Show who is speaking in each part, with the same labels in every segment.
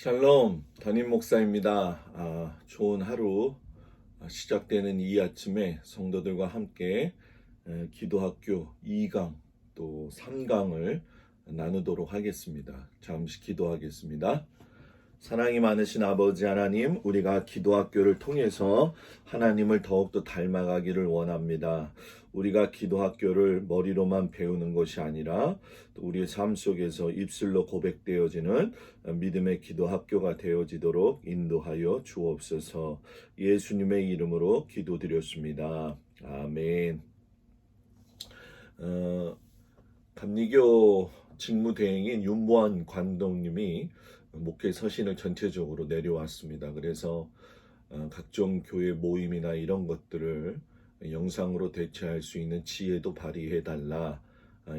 Speaker 1: 샬롬, 담임 목사입니다. 좋은 하루 시작되는 이 아침에 성도들과 함께 기도학교 2강 또 3강을 나누도록 하겠습니다. 잠시 기도하겠습니다. 사랑이 많으신 아버지 하나님, 우리가 기도학교를 통해서 하나님을 더욱더 닮아가기를 원합니다. 우리가 기도학교를 머리로만 배우는 것이 아니라 또 우리의 삶 속에서 입술로 고백되어지는 믿음의 기도학교가 되어지도록 인도하여 주옵소서. 예수님의 이름으로 기도드렸습니다. 아멘. 감리교 직무대행인 윤보한 관동님이 목회 서신을 전체적으로 내려왔습니다. 그래서 각종 교회 모임이나 이런 것들을 영상으로 대체할 수 있는 지혜도 발휘해 달라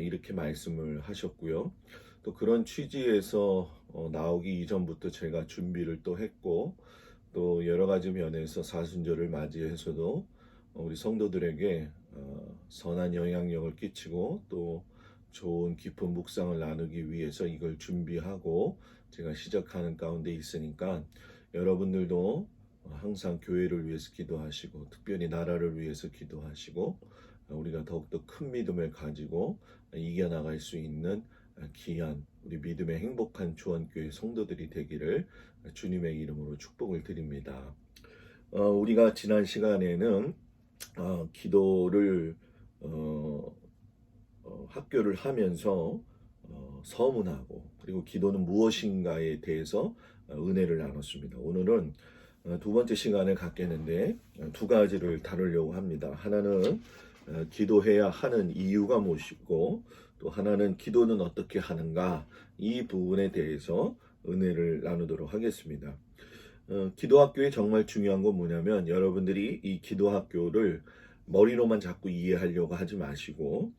Speaker 1: 이렇게 말씀을 하셨고요. 또 그런 취지에서 나오기 이전부터 제가 준비를 또 했고 또 여러 가지 면에서 사순절을 맞이해서도 우리 성도들에게 선한 영향력을 끼치고 또 좋은 깊은 묵상을 나누기 위해서 이걸 준비하고 제가 시작하는 가운데 있으니까 여러분들도 항상 교회를 위해서 기도하시고 특별히 나라를 위해서 기도하시고 우리가 더욱더 큰 믿음을 가지고 이겨나갈 수 있는 귀한 우리 믿음의 행복한 주원교회 성도들이 되기를 주님의 이름으로 축복을 드립니다. 우리가 지난 시간에는 기도를 학교를 하면서 서문하고 그리고 기도는 무엇인가에 대해서 은혜를 나눴습니다. 오늘은 두 번째 시간을 갖겠는데 두 가지를 다루려고 합니다. 하나는 기도해야 하는 이유가 무엇이고 또 하나는 기도는 어떻게 하는가 이 부분에 대해서 은혜를 나누도록 하겠습니다. 기도학교에 정말 중요한 건 뭐냐면 여러분들이 이 기도학교를 머리로만 자꾸 이해하려고 하지 마시고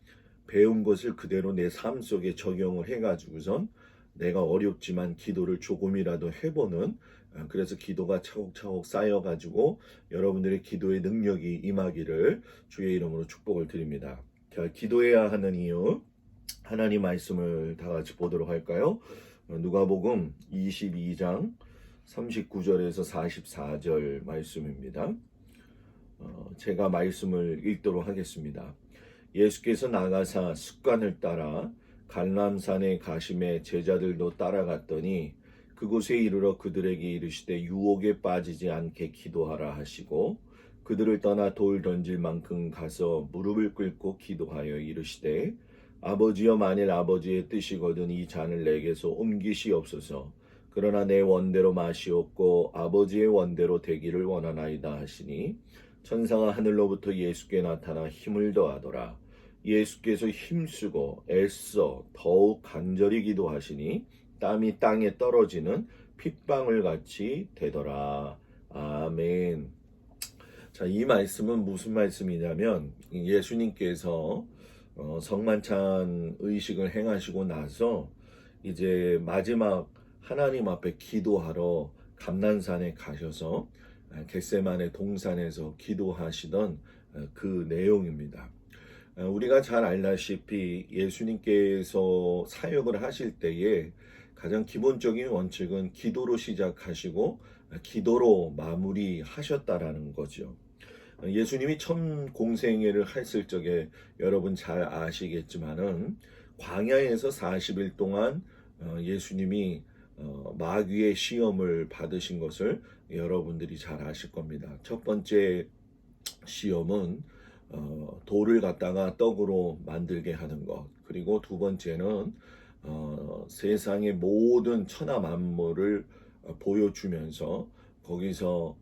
Speaker 1: 배운 것을 그대로 내 삶 속에 적용을 해가지고선 내가 어렵지만 기도를 조금이라도 해보는 그래서 기도가 차곡차곡 쌓여가지고 여러분들의 기도의 능력이 임하기를 주의 이름으로 축복을 드립니다. 자, 기도해야 하는 이유 하나님 말씀을 다 같이 보도록 할까요? 누가복음 22장 39절에서 44절 말씀입니다. 제가 말씀을 읽도록 하겠습니다. 예수께서 나가사 습관을 따라 갈람산에 가심에 제자들도 따라갔더니 그곳에 이르러 그들에게 이르시되 유혹에 빠지지 않게 기도하라 하시고 그들을 떠나 돌 던질 만큼 가서 무릎을 꿇고 기도하여 이르시되 아버지여 만일 아버지의 뜻이거든 이 잔을 내게서 옮기시옵소서. 그러나 내 원대로 마시옵고 아버지의 원대로 되기를 원하나이다 하시니 천사가 하늘로부터 예수께 나타나 힘을 더하더라. 예수께서 힘쓰고 애써 더욱 간절히 기도하시니 땀이 땅에 떨어지는 핏방울 같이 되더라. 아멘. 자, 이 말씀은 무슨 말씀이냐면 예수님께서 성만찬 의식을 행하시고 나서 이제 마지막 하나님 앞에 기도하러 감난산에 가셔서 겟세마네 동산에서 기도하시던 그 내용입니다. 우리가 잘 알다시피 예수님께서 사역을 하실 때에 가장 기본적인 원칙은 기도로 시작하시고 기도로 마무리하셨다라는 거죠. 예수님이 첫 공생애를 했을 적에 여러분 잘 아시겠지만은 광야에서 40일 동안 예수님이 마귀의 시험을 받으신 것을 여러분들이 잘 아실 겁니다. 첫 번째 시험은 돌을 갖다가 떡으로 만들게 하는 것, 그리고 두 번째는 세상의 모든 천하 만물을 보여주면서 거기서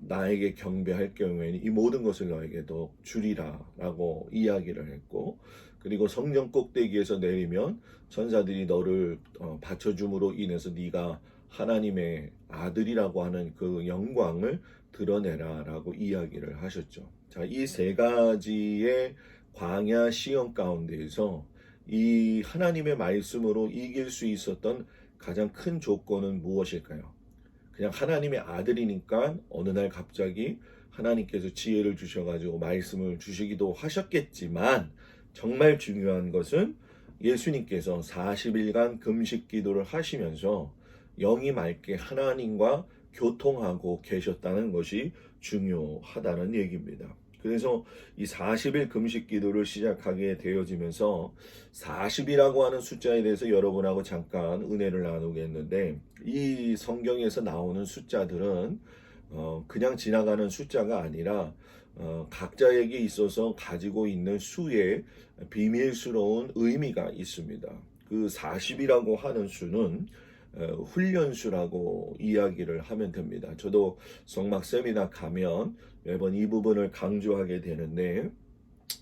Speaker 1: 나에게 경배할 경우에는 이 모든 것을 너에게도 주리라 라고 이야기를 했고, 그리고 성전 꼭대기에서 내리면 천사들이 너를 받쳐줌으로 인해서 네가 하나님의 아들이라고 하는 그 영광을 드러내라 라고 이야기를 하셨죠. 자, 이 세 가지의 광야 시험 가운데에서 이 하나님의 말씀으로 이길 수 있었던 가장 큰 조건은 무엇일까요? 그냥 하나님의 아들이니까 어느 날 갑자기 하나님께서 지혜를 주셔가지고 말씀을 주시기도 하셨겠지만 정말 중요한 것은 예수님께서 40일간 금식 기도를 하시면서 영이 맑게 하나님과 교통하고 계셨다는 것이 중요하다는 얘기입니다. 그래서 이 40일 금식 기도를 시작하게 되어지면서 40이라고 하는 숫자에 대해서 여러분하고 잠깐 은혜를 나누겠는데, 이 성경에서 나오는 숫자들은 그냥 지나가는 숫자가 아니라 각자에게 있어서 가지고 있는 수의 비밀스러운 의미가 있습니다. 그 40이라고 하는 수는 훈련수라고 이야기를 하면 됩니다. 저도 성막 세미나 가면 매번 이 부분을 강조하게 되는데,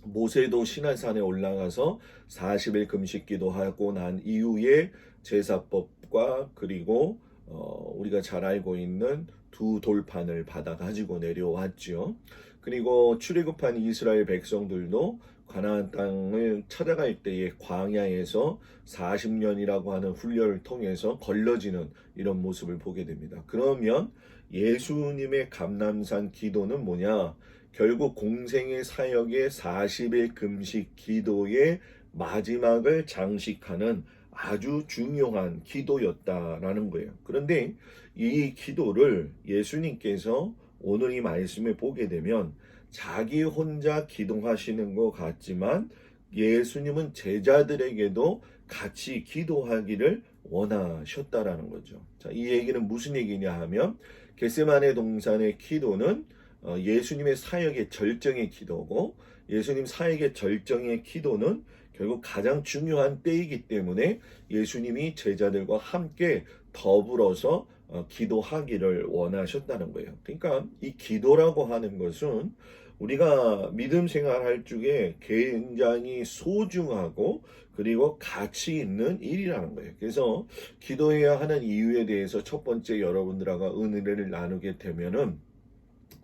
Speaker 1: 모세도 시내산에 올라가서 40일 금식 기도하고 난 이후에 제사법과 그리고 우리가 잘 알고 있는 두 돌판을 받아 가지고 내려왔죠. 그리고 출애굽한 이스라엘 백성들도 가나안 땅을 찾아갈 때에 광야에서 40년이라고 하는 훈련을 통해서 걸러지는 이런 모습을 보게 됩니다. 그러면 예수님의 감람산 기도는 뭐냐? 결국 공생의 사역의 40일 금식 기도의 마지막을 장식하는 아주 중요한 기도였다라는 거예요. 그런데 이 기도를 예수님께서 오늘 이 말씀을 보게 되면 자기 혼자 기도하시는 것 같지만 예수님은 제자들에게도 같이 기도하기를 원하셨다라는 거죠. 자, 이 얘기는 무슨 얘기냐 하면 겟세마네 동산의 기도는 예수님의 사역의 절정의 기도고, 예수님 사역의 절정의 기도는 결국 가장 중요한 때이기 때문에 예수님이 제자들과 함께 더불어서 기도하기를 원하셨다는 거예요. 그러니까 이 기도라고 하는 것은 우리가 믿음 생활할 중에 굉장히 소중하고 그리고 가치 있는 일이라는 거예요. 그래서 기도해야 하는 이유에 대해서 첫 번째 여러분들하고 은혜를 나누게 되면은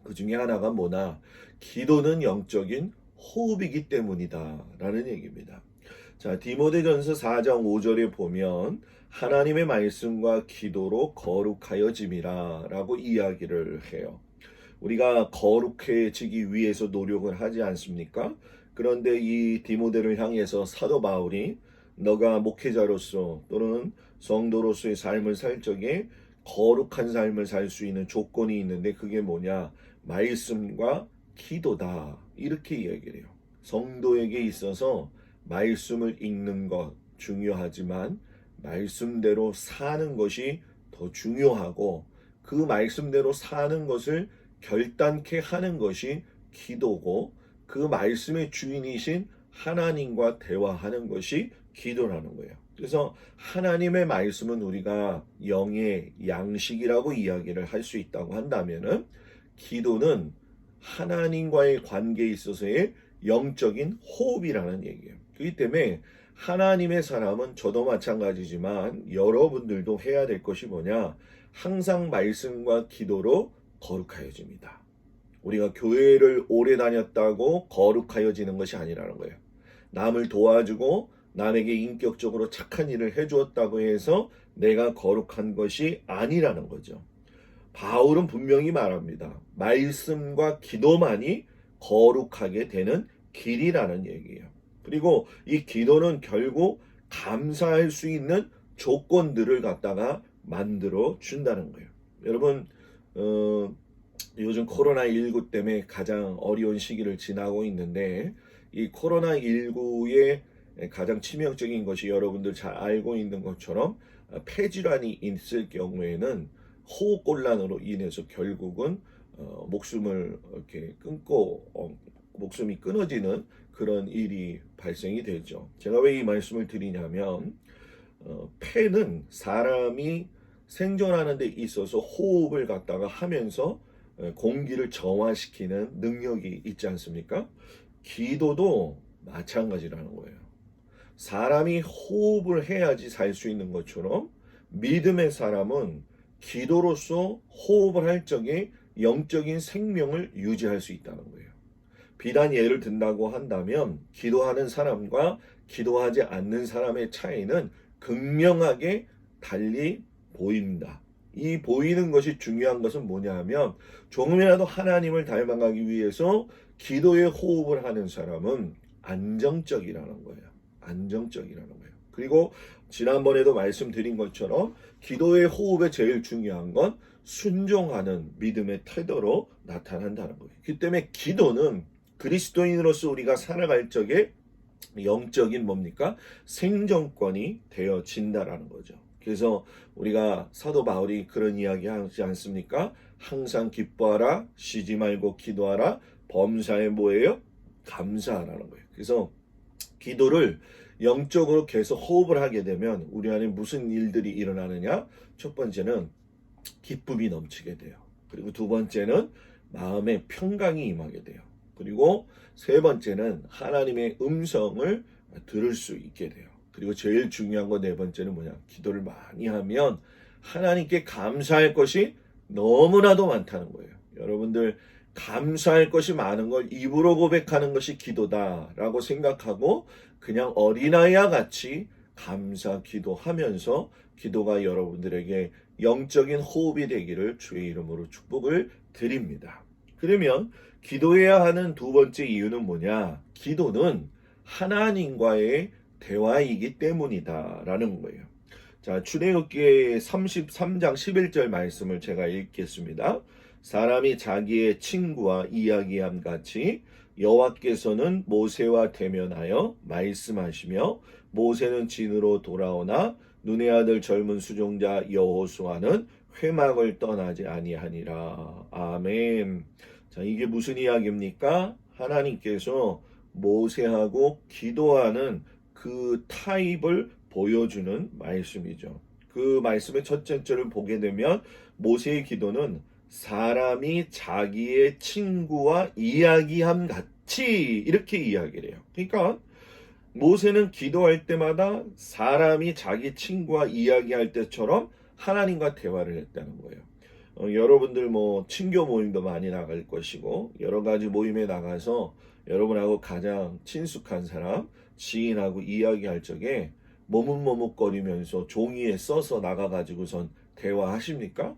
Speaker 1: 그 중에 하나가 뭐나, 기도는 영적인 호흡이기 때문이다 라는 얘기입니다. 자, 디모데전서 4장 5절에 보면 하나님의 말씀과 기도로 거룩하여짐이라 라고 이야기를 해요. 우리가 거룩해지기 위해서 노력을 하지 않습니까? 그런데 이 디모데를 향해서 사도 바울이 너가 목회자로서 또는 성도로서의 삶을 살 적에 거룩한 삶을 살 수 있는 조건이 있는데 그게 뭐냐? 말씀과 기도다. 이렇게 이야기를 해요. 성도에게 있어서 말씀을 읽는 것 중요하지만 말씀대로 사는 것이 더 중요하고, 그 말씀대로 사는 것을 결단케 하는 것이 기도고, 그 말씀의 주인이신 하나님과 대화하는 것이 기도라는 거예요. 그래서 하나님의 말씀은 우리가 영의 양식이라고 이야기를 할 수 있다고 한다면은, 기도는 하나님과의 관계에 있어서의 영적인 호흡이라는 얘기예요. 그렇기 때문에 하나님의 사람은, 저도 마찬가지지만 여러분들도 해야 될 것이 뭐냐? 항상 말씀과 기도로 거룩하여집니다. 우리가 교회를 오래 다녔다고 거룩하여지는 것이 아니라는 거예요. 남을 도와주고 남에게 인격적으로 착한 일을 해주었다고 해서 내가 거룩한 것이 아니라는 거죠. 바울은 분명히 말합니다. 말씀과 기도만이 거룩하게 되는 길이라는 얘기예요. 그리고 이 기도는 결국 감사할 수 있는 조건들을 갖다가 만들어 준다는 거예요. 여러분, 요즘 코로나19 때문에 가장 어려운 시기를 지나고 있는데, 이 코로나19의 가장 치명적인 것이 여러분들 잘 알고 있는 것처럼 폐질환이 있을 경우에는 호흡곤란으로 인해서 결국은 목숨을 이렇게 끊고 목숨이 끊어지는 그런 일이 발생이 되죠. 제가 왜 이 말씀을 드리냐면, 폐는 사람이 생존하는 데 있어서 호흡을 갖다가 하면서 공기를 정화시키는 능력이 있지 않습니까? 기도도 마찬가지라는 거예요. 사람이 호흡을 해야지 살 수 있는 것처럼 믿음의 사람은 기도로서 호흡을 할 적에 영적인 생명을 유지할 수 있다는 거예요. 비단 예를 든다고 한다면 기도하는 사람과 기도하지 않는 사람의 차이는 극명하게 달리 보입니다. 이 보이는 것이 중요한 것은 뭐냐 하면, 조금이라도 하나님을 닮아가기 위해서 기도에 호흡을 하는 사람은 안정적이라는 거예요. 안정적이라는 거예요. 그리고 지난번에도 말씀드린 것처럼 기도의 호흡에 제일 중요한 건 순종하는 믿음의 태도로 나타난다는 거예요. 그 때문에 기도는 그리스도인으로서 우리가 살아갈 적에 영적인 뭡니까? 생존권이 되어진다라는 거죠. 그래서 우리가 사도 바울이 그런 이야기 하지 않습니까? 항상 기뻐하라, 쉬지 말고 기도하라, 범사에 뭐예요? 감사하라는 거예요. 그래서 기도를 영적으로 계속 호흡을 하게 되면 우리 안에 무슨 일들이 일어나느냐? 첫 번째는 기쁨이 넘치게 돼요. 그리고 두 번째는 마음의 평강이 임하게 돼요. 그리고 세 번째는 하나님의 음성을 들을 수 있게 돼요. 그리고 제일 중요한 거 네 번째는 뭐냐? 기도를 많이 하면 하나님께 감사할 것이 너무나도 많다는 거예요. 여러분들 감사할 것이 많은 걸 입으로 고백하는 것이 기도다라고 생각하고 그냥 어린아이와 같이 감사 기도하면서 기도가 여러분들에게 영적인 호흡이 되기를 주의 이름으로 축복을 드립니다. 그러면 기도해야 하는 두 번째 이유는 뭐냐? 기도는 하나님과의 대화이기 때문이다라는 거예요. 자, 출애굽기 33장 11절 말씀을 제가 읽겠습니다. 사람이 자기의 친구와 이야기함 같이 여호와께서는 모세와 대면하여 말씀하시며 모세는 진으로 돌아오나 눈의 아들 젊은 수종자 여호수아는 회막을 떠나지 아니하니라. 아멘. 자, 이게 무슨 이야기입니까? 하나님께서 모세하고 기도하는 그 타입을 보여주는 말씀이죠. 그 말씀의 첫째 절을 보게 되면 모세의 기도는 사람이 자기의 친구와 이야기함 같이 이렇게 이야기를 해요. 그러니까 모세는 기도할 때마다 사람이 자기 친구와 이야기할 때처럼 하나님과 대화를 했다는 거예요. 여러분들 뭐 친교 모임도 많이 나갈 것이고 여러 가지 모임에 나가서 여러분하고 가장 친숙한 사람, 지인하고 이야기할 적에 머뭇머뭇거리면서 종이에 써서 나가가지고선 대화하십니까?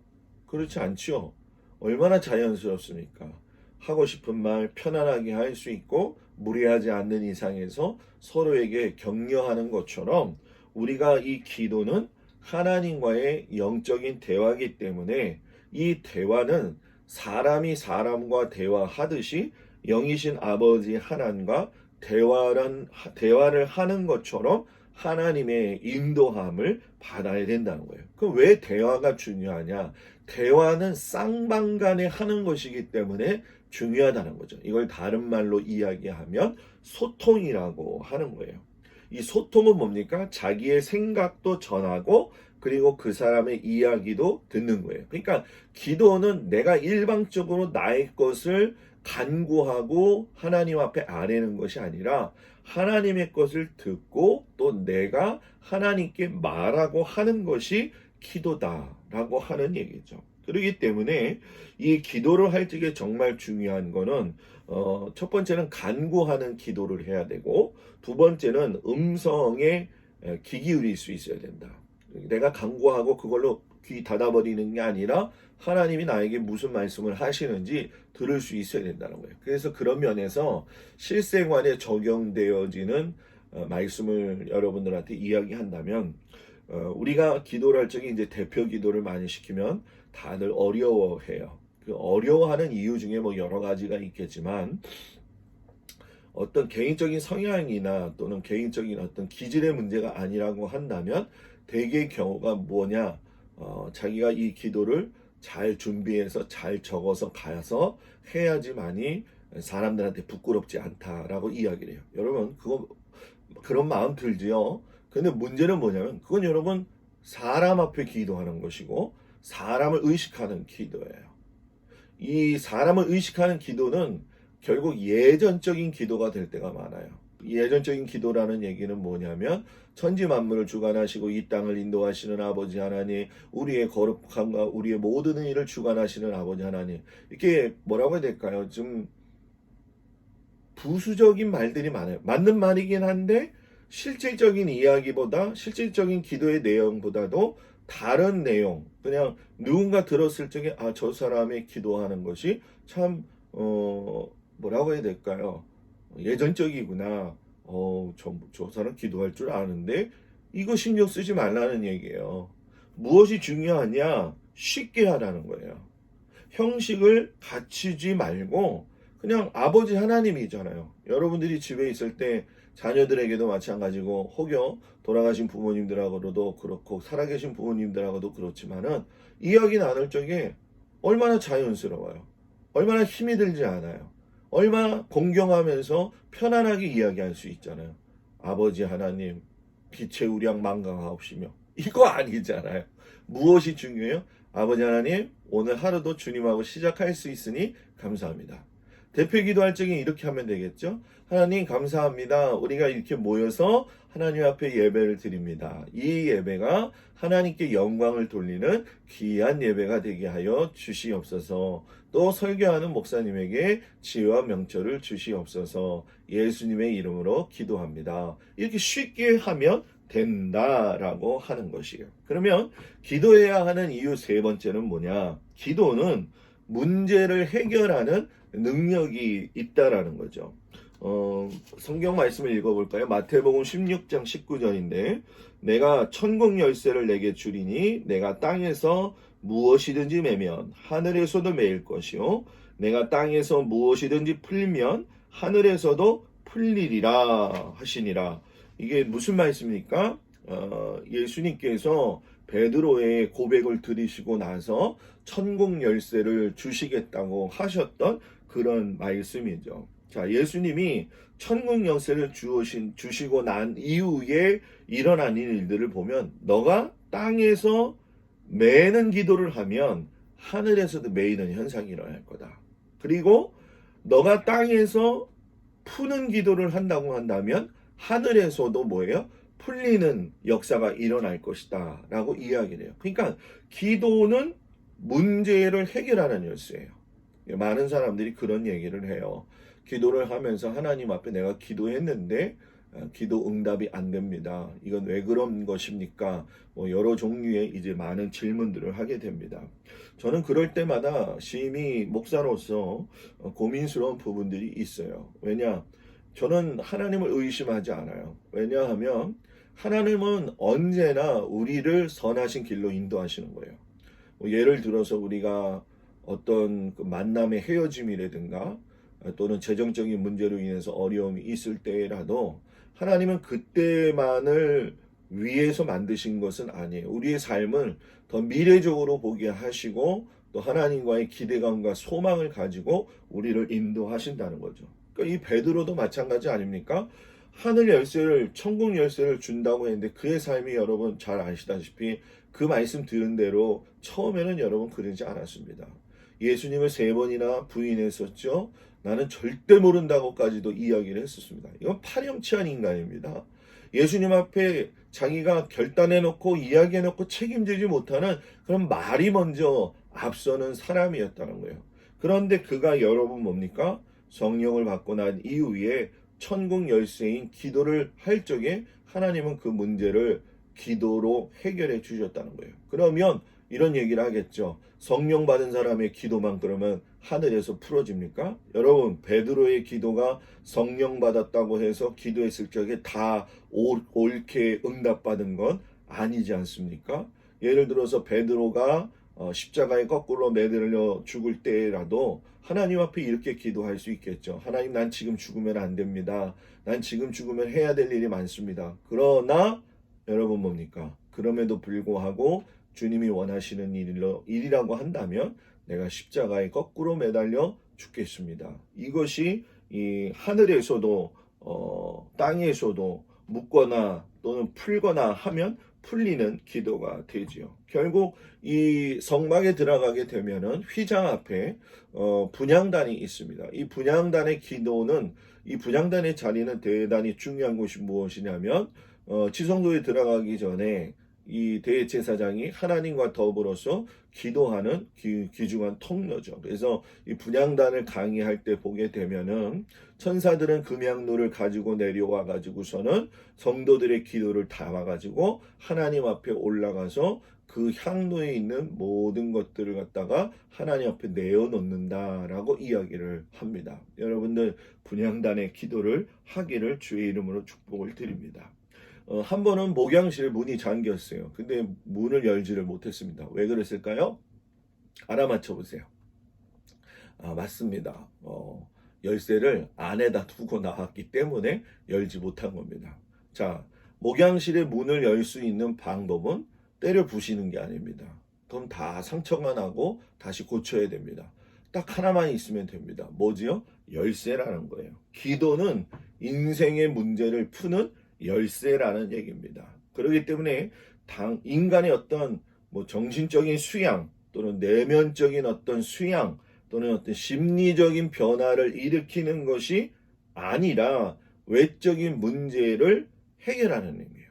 Speaker 1: 그렇지 않죠. 얼마나 자연스럽습니까? 하고 싶은 말 편안하게 할 수 있고 무리하지 않는 이상에서 서로에게 격려하는 것처럼 우리가 이 기도는 하나님과의 영적인 대화이기 때문에 이 대화는 사람이 사람과 대화하듯이 영이신 아버지 하나님과 대화를 하는 것처럼 하나님의 인도함을 받아야 된다는 거예요. 그럼 왜 대화가 중요하냐? 대화는 쌍방간에 하는 것이기 때문에 중요하다는 거죠. 이걸 다른 말로 이야기하면 소통이라고 하는 거예요. 이 소통은 뭡니까? 자기의 생각도 전하고 그리고 그 사람의 이야기도 듣는 거예요. 그러니까 기도는 내가 일방적으로 나의 것을 간구하고 하나님 앞에 아뢰는 것이 아니라 하나님의 것을 듣고 또 내가 하나님께 말하고 하는 것이 기도다라고 하는 얘기죠. 그렇기 때문에 이 기도를 할 적에 정말 중요한 거는 첫 번째는 간구하는 기도를 해야 되고 두 번째는 음성에 귀 기울일 수 있어야 된다. 내가 간구하고 그걸로 귀 닫아버리는 게 아니라 하나님이 나에게 무슨 말씀을 하시는지 들을 수 있어야 된다는 거예요. 그래서 그런 면에서 실생활에 적용되어지는 말씀을 여러분들한테 이야기한다면 우리가 기도를 할 적에 이제 대표 기도를 많이 시키면 다들 어려워해요. 그 어려워하는 이유 중에 뭐 여러 가지가 있겠지만 어떤 개인적인 성향이나 또는 개인적인 어떤 기질의 문제가 아니라고 한다면 대개의 경우가 뭐냐? 자기가 이 기도를 잘 준비해서 잘 적어서 가서 해야지만이 사람들한테 부끄럽지 않다라고 이야기를 해요. 여러분 그런 마음 들지요. 근데 문제는 뭐냐면 그건 여러분 사람 앞에 기도하는 것이고 사람을 의식하는 기도예요. 이 사람을 의식하는 기도는 결국 예전적인 기도가 될 때가 많아요. 예전적인 기도라는 얘기는 뭐냐면 천지 만물을 주관하시고 이 땅을 인도하시는 아버지 하나님, 우리의 거룩함과 우리의 모든 일을 주관하시는 아버지 하나님. 이렇게 뭐라고 해야 될까요? 좀 부수적인 말들이 많아요. 맞는 말이긴 한데 실질적인 이야기보다 실질적인 기도의 내용보다도 다른 내용, 그냥 누군가 들었을 적에 저 사람의 기도하는 것이 참 뭐라고 해야 될까요? 예전적이구나. 저 사람 기도할 줄 아는데 이거 신경 쓰지 말라는 얘기예요. 무엇이 중요하냐? 쉽게 하라는 거예요. 형식을 갖추지 말고 그냥 아버지 하나님이잖아요. 여러분들이 집에 있을 때 자녀들에게도 마찬가지고 혹여 돌아가신 부모님들하고도 그렇고 살아계신 부모님들하고도 그렇지만은 이야기 나눌 적에 얼마나 자연스러워요. 얼마나 힘이 들지 않아요. 얼마나 공경하면서 편안하게 이야기할 수 있잖아요. 아버지 하나님 빛의 우량 만강하옵시며 이거 아니잖아요. 무엇이 중요해요? 아버지 하나님 오늘 하루도 주님하고 시작할 수 있으니 감사합니다. 대표 기도할 적에 이렇게 하면 되겠죠? 하나님 감사합니다. 우리가 이렇게 모여서 하나님 앞에 예배를 드립니다. 이 예배가 하나님께 영광을 돌리는 귀한 예배가 되게 하여 주시옵소서. 또 설교하는 목사님에게 지혜와 명철을 주시옵소서. 예수님의 이름으로 기도합니다. 이렇게 쉽게 하면 된다라고 하는 것이에요. 그러면 기도해야 하는 이유 세 번째는 뭐냐? 기도는 문제를 해결하는 능력이 있다라는 거죠. 성경 말씀을 읽어볼까요? 마태복음 16장 19절인데 내가 천국 열쇠를 내게 주리니 내가 땅에서 무엇이든지 매면 하늘에서도 매일 것이요 내가 땅에서 무엇이든지 풀면 하늘에서도 풀리리라 하시니라. 이게 무슨 말씀입니까? 예수님께서 베드로의 고백을 들으시고 나서 천국 열쇠를 주시겠다고 하셨던 그런 말씀이죠. 자, 예수님이 천국 열쇠를 주시고 난 이후에 일어난 일들을 보면 너가 땅에서 매는 기도를 하면 하늘에서도 매이는 현상이 일어날 거다. 그리고 너가 땅에서 푸는 기도를 한다고 한다면 하늘에서도 뭐예요? 풀리는 역사가 일어날 것이다 라고 이야기를 해요. 그러니까 기도는 문제를 해결하는 열쇠예요. 많은 사람들이 그런 얘기를 해요. 기도를 하면서 하나님 앞에 내가 기도했는데 기도 응답이 안 됩니다. 이건 왜 그런 것입니까? 여러 종류의 이제 많은 질문들을 하게 됩니다. 저는 그럴 때마다 심히 목사로서 고민스러운 부분들이 있어요. 왜냐? 저는 하나님을 의심하지 않아요. 왜냐하면 하나님은 언제나 우리를 선하신 길로 인도하시는 거예요. 예를 들어서 우리가 어떤 그 만남의 헤어짐이라든가 또는 재정적인 문제로 인해서 어려움이 있을 때라도 하나님은 그때만을 위해서 만드신 것은 아니에요. 우리의 삶을 더 미래적으로 보게 하시고 또 하나님과의 기대감과 소망을 가지고 우리를 인도하신다는 거죠. 그러니까 이 베드로도 마찬가지 아닙니까? 하늘 열쇠를 천국 열쇠를 준다고 했는데 그의 삶이 여러분 잘 아시다시피 그 말씀 들은 대로 처음에는 여러분 그러지 않았습니다. 예수님을 3번이나 부인했었죠. 나는 절대 모른다고까지도 이야기를 했었습니다. 이건 파렴치한 인간입니다. 예수님 앞에 자기가 결단해놓고 이야기해놓고 책임지지 못하는 그런 말이 먼저 앞서는 사람이었다는 거예요. 그런데 그가 여러분 뭡니까? 성령을 받고 난 이후에 천국 열쇠인 기도를 할 적에 하나님은 그 문제를 기도로 해결해 주셨다는 거예요. 그러면 이런 얘기를 하겠죠. 성령 받은 사람의 기도만 그러면 하늘에서 풀어집니까? 여러분 베드로의 기도가 성령 받았다고 해서 기도했을 적에 다 옳게 응답받은 건 아니지 않습니까? 예를 들어서 베드로가 십자가에 거꾸로 매달려 죽을 때라도 하나님 앞에 이렇게 기도할 수 있겠죠. 하나님 난 지금 죽으면 안 됩니다. 난 지금 죽으면 해야 될 일이 많습니다. 그러나 여러분 뭡니까? 그럼에도 불구하고 주님이 원하시는 일이라고 한다면 내가 십자가에 거꾸로 매달려 죽겠습니다. 이것이 이 하늘에서도 땅에서도 묻거나 또는 풀거나 하면 풀리는 기도가 되지요. 결국 이 성막에 들어가게 되면은 휘장 앞에 분향단이 있습니다. 이 분향단의 기도는 이 분향단의 자리는 대단히 중요한 것이 무엇이냐면 지성소에 들어가기 전에 이 대제사장이 하나님과 더불어서 기도하는 귀중한 통로죠. 그래서 이 분향단을 강의할 때 보게 되면은 천사들은 금향로를 가지고 내려와 가지고서는 성도들의 기도를 담아 가지고 하나님 앞에 올라가서 그 향로에 있는 모든 것들을 갖다가 하나님 앞에 내어놓는다라고 이야기를 합니다. 여러분들 분향단의 기도를 하기를 주의 이름으로 축복을 드립니다. 한 번은 목양실에 문이 잠겼어요. 근데 문을 열지를 못했습니다. 왜 그랬을까요? 알아맞혀 보세요. 맞습니다. 열쇠를 안에다 두고 나왔기 때문에 열지 못한 겁니다. 자, 목양실의 문을 열 수 있는 방법은 때려 부시는 게 아닙니다. 그럼 다 상처가 나고 다시 고쳐야 됩니다. 딱 하나만 있으면 됩니다. 뭐지요? 열쇠라는 거예요. 기도는 인생의 문제를 푸는 열쇠라는 얘기입니다. 그렇기 때문에 인간의 어떤 뭐 정신적인 수양 또는 내면적인 어떤 수양 또는 어떤 심리적인 변화를 일으키는 것이 아니라 외적인 문제를 해결하는 의미예요.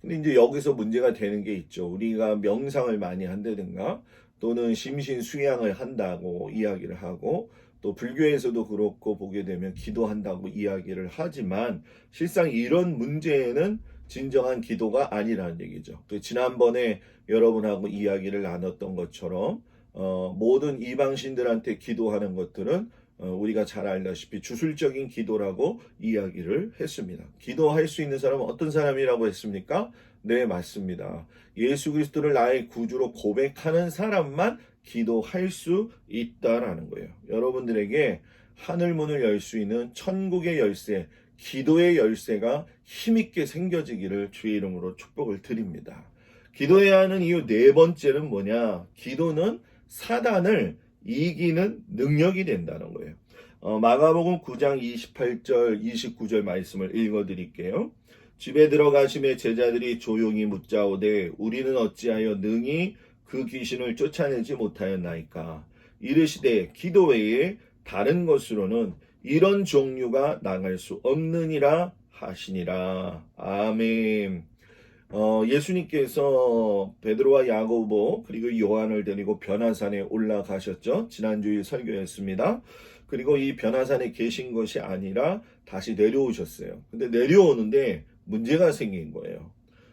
Speaker 1: 근데 이제 여기서 문제가 되는 게 있죠. 우리가 명상을 많이 한다든가 또는 심신 수양을 한다고 이야기를 하고 또 불교에서도 그렇고 보게 되면 기도한다고 이야기를 하지만 실상 이런 문제에는 진정한 기도가 아니라는 얘기죠. 지난번에 여러분하고 이야기를 나눴던 것처럼 모든 이방신들한테 기도하는 것들은 우리가 잘 알다시피 주술적인 기도라고 이야기를 했습니다. 기도할 수 있는 사람은 어떤 사람이라고 했습니까? 네, 맞습니다. 예수 그리스도를 나의 구주로 고백하는 사람만 기도할 수 있다라는 거예요. 여러분들에게 하늘 문을 열 수 있는 천국의 열쇠, 기도의 열쇠가 힘있게 생겨지기를 주의 이름으로 축복을 드립니다. 기도해야 하는 이유 네 번째는 뭐냐? 기도는 사단을 이기는 능력이 된다는 거예요. 마가복음 9장 28절 29절 말씀을 읽어드릴게요. 집에 들어가심에 제자들이 조용히 묻자오되 우리는 어찌하여 능히 그 귀신을 쫓아내지 못하였나이까. 이르시되 기도 외에 다른 것으로는 이런 종류가 나갈 수 없느니라 하시니라. 아멘. 예수님께서 베드로와 야고보 그리고 요한을 데리고 변화산에 올라가셨죠. 지난주에 설교했습니다. 그리고 이 변화산에 계신 것이 아니라 다시 내려오셨어요. 근데 내려오는데 문제가 생긴 거예요.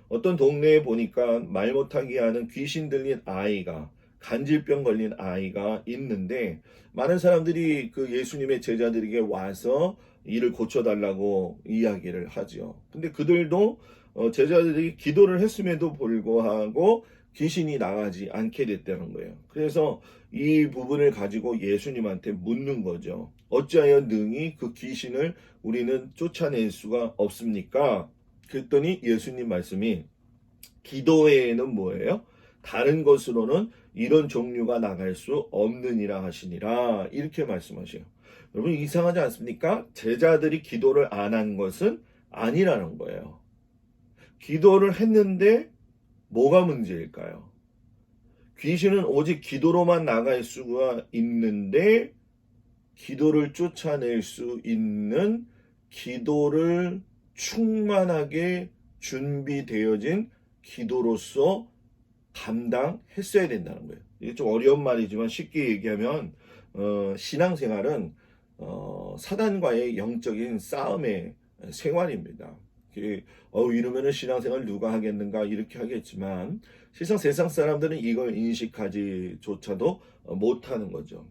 Speaker 1: 어떤 동네에 보니까 말 못하게 하는 귀신 들린 아이가, 간질병 걸린 아이가 있는데 많은 사람들이 그 예수님의 제자들에게 와서 이를 고쳐달라고 이야기를 하죠. 근데 그들도 제자들이 기도를 했음에도 불구하고 귀신이 나가지 않게 됐다는 거예요. 그래서 이 부분을 가지고 예수님한테 묻는 거죠. 어찌하여 능히 그 귀신을 우리는 쫓아낼 수가 없습니까? 그랬더니 예수님 말씀이 기도 외에는 뭐예요? 다른 것으로는 이런 종류가 나갈 수 없느니라 하시니라. 이렇게 말씀하셔요. 여러분 이상하지 않습니까? 제자들이 기도를 안 한 것은 아니라는 거예요. 기도를 했는데 뭐가 문제일까요? 귀신은 오직 기도로만 나갈 수가 있는데 기도를 쫓아낼 수 있는 기도를 충만하게 준비되어진 기도로서 감당했어야 된다는 거예요. 이게 좀 어려운 말이지만 쉽게 얘기하면 신앙생활은 사단과의 영적인 싸움의 생활입니다. 이러면은 신앙생활 누가 하겠는가 이렇게 하겠지만 실상 세상 사람들은 이걸 인식하지조차도 못하는 거죠.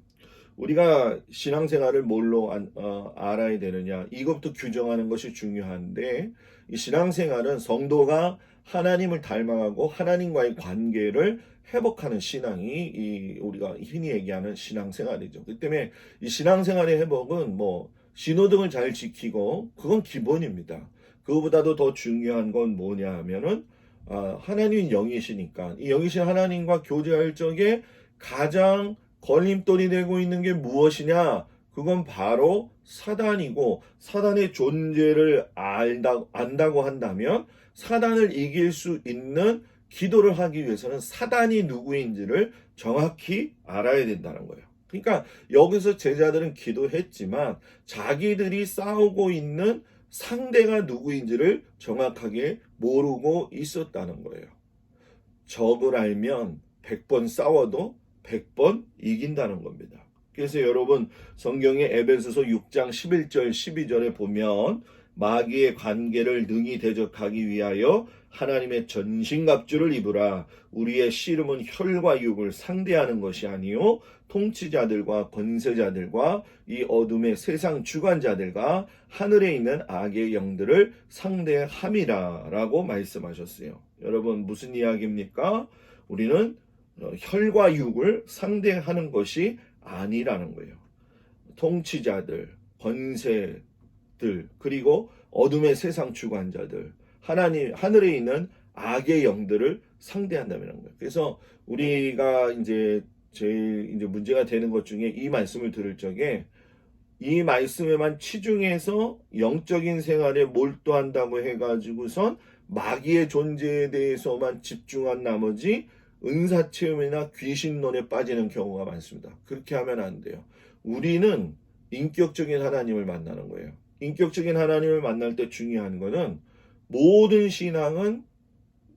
Speaker 1: 우리가 신앙생활을 뭘로 알아야 되느냐 이것부터 규정하는 것이 중요한데 이 신앙생활은 성도가 하나님을 닮아가고 하나님과의 관계를 회복하는 신앙이 우리가 흔히 얘기하는 신앙생활이죠. 그 때문에 이 신앙생활의 회복은 뭐 신호등을 잘 지키고 그건 기본입니다. 그거보다도 더 중요한 건 뭐냐 하면은 하나님은 영이시니까 이 영이신 하나님과 교제할 적에 가장 걸림돌이 되고 있는 게 무엇이냐? 그건 바로 사단이고 사단의 존재를 안다고 한다면 사단을 이길 수 있는 기도를 하기 위해서는 사단이 누구인지를 정확히 알아야 된다는 거예요. 그러니까 여기서 제자들은 기도했지만 자기들이 싸우고 있는 상대가 누구인지를 정확하게 모르고 있었다는 거예요. 적을 알면 100번 싸워도 100번 이긴다는 겁니다. 그래서 여러분 성경의 에베소서 6장 11절 12절에 보면 마귀의 관계를 능히 대적하기 위하여 하나님의 전신갑주를 입으라. 우리의 씨름은 혈과 육을 상대하는 것이 아니요 통치자들과 권세자들과 이 어둠의 세상 주관자들과 하늘에 있는 악의 영들을 상대함이라 라고 말씀하셨어요. 여러분 무슨 이야기입니까? 우리는 혈과 육을 상대하는 것이 아니라는 거예요. 통치자들, 권세들, 그리고 어둠의 세상 주관자들, 하늘에 있는 악의 영들을 상대한다는 거예요. 그래서 우리가 제일 문제가 되는 것 중에 이 말씀을 들을 적에 이 말씀에만 치중해서 영적인 생활에 몰두한다고 해가지고선 마귀의 존재에 대해서만 집중한 나머지 은사 체험이나 귀신론에 빠지는 경우가 많습니다. 그렇게 하면 안 돼요. 우리는 인격적인 하나님을 만나는 거예요. 인격적인 하나님을 만날 때 중요한 거는 모든 신앙은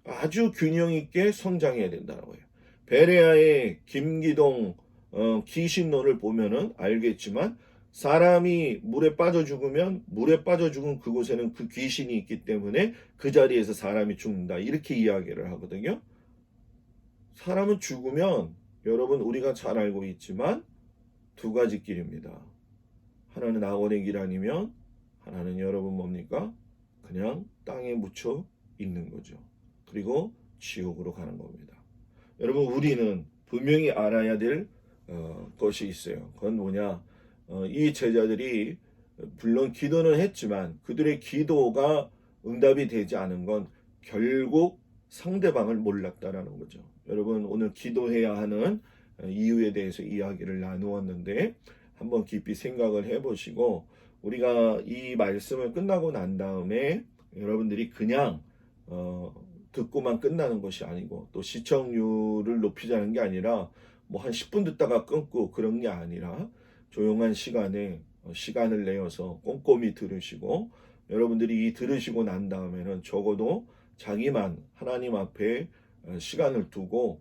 Speaker 1: 아주 균형 있게 성장해야 된다는 거예요. 베레아의 김기동 귀신론을 보면은 알겠지만 사람이 물에 빠져 죽으면 물에 빠져 죽은 그곳에는 그 귀신이 있기 때문에 그 자리에서 사람이 죽는다. 이렇게 이야기를 하거든요. 사람은 죽으면 여러분 우리가 잘 알고 있지만 두 가지 길입니다. 하나는 낙원의 길 아니면 하나는 여러분 뭡니까? 그냥 땅에 묻혀 있는 거죠. 그리고 지옥으로 가는 겁니다. 여러분 우리는 분명히 알아야 될 것이 있어요. 그건 뭐냐? 이 제자들이 물론 기도는 했지만 그들의 기도가 응답이 되지 않은 건 결국 상대방을 몰랐다라는 거죠. 여러분 오늘 기도해야 하는 이유에 대해서 이야기를 나누었는데 한번 깊이 생각을 해보시고 우리가 이 말씀을 끝나고 난 다음에 여러분들이 그냥 듣고만 끝나는 것이 아니고 또 시청률을 높이자는 게 아니라 뭐 한 10분 듣다가 끊고 그런 게 아니라 조용한 시간에 시간을 내어서 꼼꼼히 들으시고 여러분들이 이 들으시고 난 다음에는 적어도 자기만 하나님 앞에 시간을 두고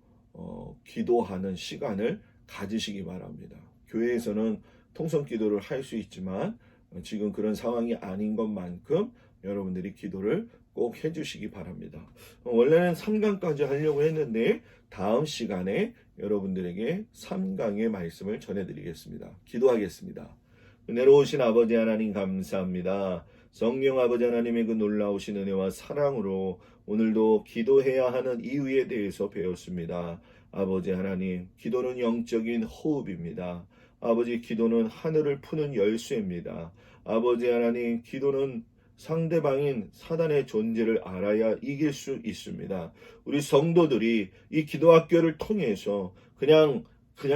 Speaker 1: 기도하는 시간을 가지시기 바랍니다. 교회에서는 통성 기도를 할 수 있지만 지금 그런 상황이 아닌 것만큼 여러분들이 기도를 꼭 해주시기 바랍니다. 원래는 3강까지 하려고 했는데 다음 시간에 여러분들에게 3강의 말씀을 전해드리겠습니다. 기도하겠습니다. 은혜로우신 아버지 하나님 감사합니다. 성령 아버지 하나님의 그 놀라우신 은혜와 사랑으로 오늘도 기도해야 하는 이유에 대해서 배웠습니다. 아버지 하나님, 기도는 영적인 호흡입니다. 아버지, 기도는 하늘을 푸는 열쇠입니다. 아버지 하나님, 기도는 상대방인 사단의 존재를 알아야 이길 수 있습니다. 우리 성도들이 이 기도학교를 통해서 그냥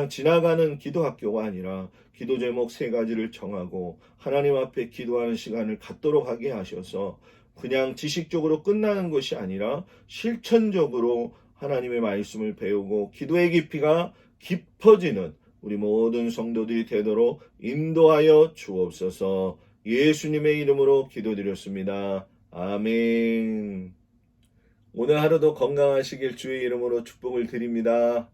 Speaker 1: 지나가는 기도학교가 아니라 기도 제목 3가지를 정하고 하나님 앞에 기도하는 시간을 갖도록 하게 하셔서 그냥 지식적으로 끝나는 것이 아니라 실천적으로 하나님의 말씀을 배우고 기도의 깊이가 깊어지는 우리 모든 성도들이 되도록 인도하여 주옵소서. 예수님의 이름으로 기도드렸습니다. 아멘. 오늘 하루도 건강하시길 주의 이름으로 축복을 드립니다.